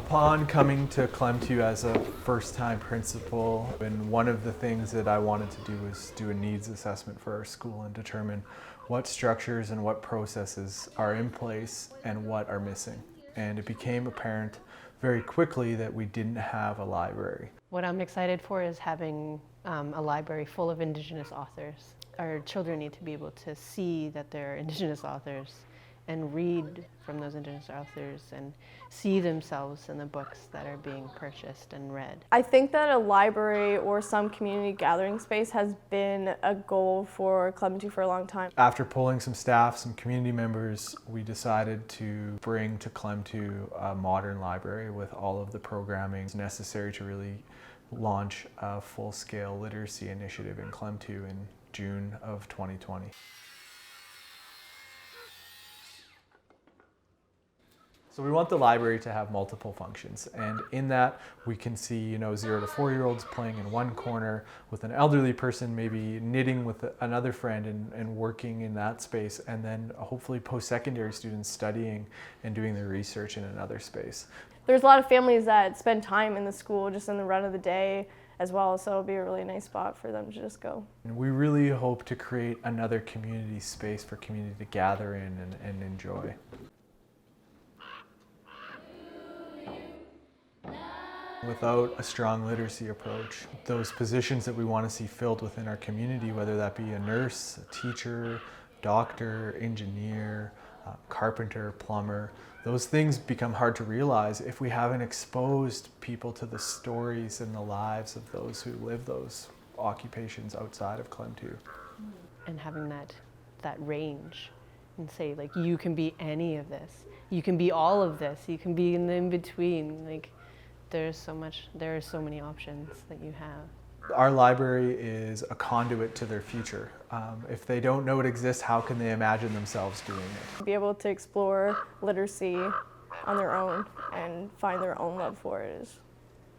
Upon coming to Klemtu as a first-time principal, and one of the things that I wanted to do was do a needs assessment for our school and determine what structures and what processes are in place and what are missing. And it became apparent very quickly that we didn't have a library. What I'm excited for is having a library full of Indigenous authors. Our children need to be able to see that they're Indigenous authors and read from those Indigenous authors and see themselves in the books that are being purchased and read. I think that a library or some community gathering space has been a goal for Klemtu for a long time. After polling some staff, some community members, we decided to bring to Klemtu a modern library with all of the programming necessary to really launch a full-scale literacy initiative in Klemtu in June of 2020. So we want the library to have multiple functions, and in that we can see 0 to 4-year-olds playing in one corner with an elderly person maybe knitting with another friend and working in that space, and then hopefully post-secondary students studying and doing their research in another space. There's a lot of families that spend time in the school just in the run of the day as well, so it'll be a really nice spot for them to just go. And we really hope to create another community space for community to gather in and enjoy. Without a strong literacy approach, those positions that we want to see filled within our community, whether that be a nurse, a teacher, doctor, engineer, carpenter, plumber, those things become hard to realize if we haven't exposed people to the stories and the lives of those who live those occupations outside of Klemtu. And having that range and say, like, you can be any of this, you can be all of this, you can be in the in-between. Like, there are so many options that you have. Our library is a conduit to their future. If they don't know it exists, how can they imagine themselves doing it? Be able to explore literacy on their own and find their own love for it is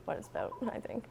what it's about, I think.